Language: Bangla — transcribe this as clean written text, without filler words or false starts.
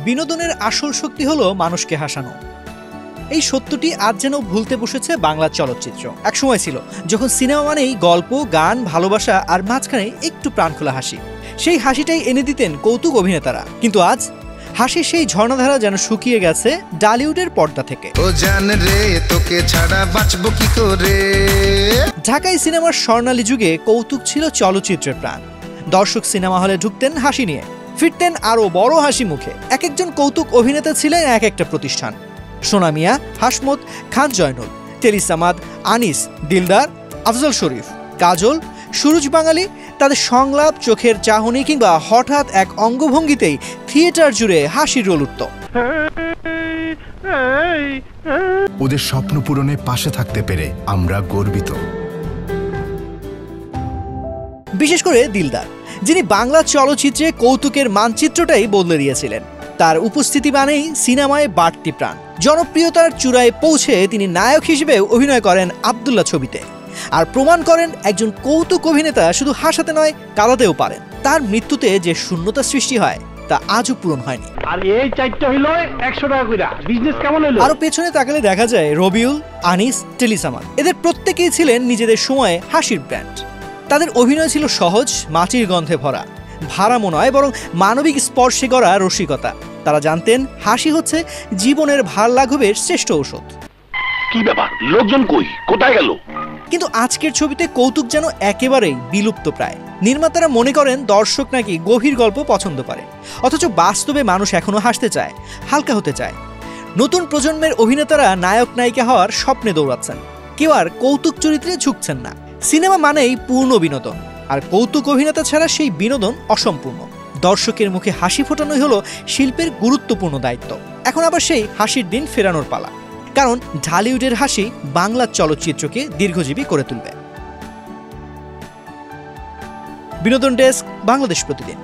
বিনোদনের আসল শক্তি হলো মানুষকে হাসানো। এই সত্যটি আজ যেন ভুলতে বসেছে বাংলা চলচ্চিত্র। একসময় ছিল যখন সিনেমা মানেই গল্প, গান, ভালোবাসা আর মাঝখানে একটু প্রাণখোলা হাসি। সেই হাসিটাই এনে দিতেন কৌতুক অভিনেতারা। কিন্তু আজ হাসির সেই ঝর্ণাধারা যেন শুকিয়ে গেছে ডালিউডের পর্দা থেকে। ঢাকাই সিনেমার স্বর্ণালী যুগে কৌতুক ছিল চলচ্চিত্রের প্রাণ। দর্শক সিনেমা হলে ঢুকতেন হাসি নিয়ে, ফিরতেন আরো বড় হাসি মুখে। এক একজন কৌতুক অভিনেতা ছিলেন এক একটা প্রতিষ্ঠান। সোনা মিয়া, হাসমত, খান জয়নুল, টেলি সামাদ, আনিস, দিলদার, আফজল শরীফ, কাজল, সুরজ বাঙালি। তাদের সংলাপ, চোখের চাহনি কিংবা হঠাৎ এক অঙ্গভঙ্গিতেই থিয়েটার জুড়ে হাসির রোল উঠত। ওদের স্বপ্ন পূরণে পাশে থাকতে পেরে আমরা গর্বিত। বিশেষ করে দিলদার, যিনি বাংলা চলচ্চিত্রে কৌতুকের মানচিত্রটাই বদলে দিয়েছিলেন। তার উপস্থিতি মানেই সিনেমায় বাড়তি প্রাণ। জনপ্রিয়তার চূড়ায় পৌঁছে তিনি নায়ক হিসেবে অভিনয় করেন আব্দুল্লাহ ছবিতে, আর প্রমাণ করেন একজন কৌতুক অভিনেতা শুধু হাসাতে নয়, কাঁদাতেও পারেন। তার মৃত্যুতে যে শূন্যতা সৃষ্টি হয় তা আজও পূরণ হয়নি। আরো পেছনে তাকালে দেখা যায় রবিউল, আনিস, টেলি সামাদ, এদের প্রত্যেকেই ছিলেন নিজেদের সময়ে হাসির ব্র্যান্ড। তাদের অভিনয় ছিল সহজ, মাটির গন্ধে ভরা, ভাড়ামো নয় বরং মানবিক স্পর্শে গড়া রসিকতা। তারা জানতেন হাসি হচ্ছে জীবনের ভার লাঘবের শ্রেষ্ঠ ঔষধ। কি ব্যাপার, লোকজন কই, কোথায় গেল? কিন্তু আজকের ছবিতে কৌতুক যেন একেবারেই বিলুপ্ত প্রায়। নির্মাতারা মনে করেন দর্শক নাকি গভীর গল্প পছন্দ করে, অথচ বাস্তবে মানুষ এখনো হাসতে চায়, হালকা হতে চায়। নতুন প্রজন্মের অভিনেতারা নায়ক নায়িকা হওয়ার স্বপ্নে দৌড়াচ্ছেন, কেউ আর কৌতুক চরিত্রে ঝুঁকছেন না। সিনেমা মানেই পূর্ণ বিনোদন, আর কৌতুক অভিনেতা ছাড়া সেই বিনোদন অসম্পূর্ণ। দর্শকের মুখে হাসি ফোটানোই হলো শিল্পের গুরুত্বপূর্ণ দায়িত্ব। এখন আবার সেই হাসির দিন ফেরানোর পালা, কারণ ঢালিউডের হাসি বাংলা চলচ্চিত্রকে দীর্ঘজীবী করে তুলবে। বিনোদন ডেস্ক, বাংলাদেশ প্রতিদিন।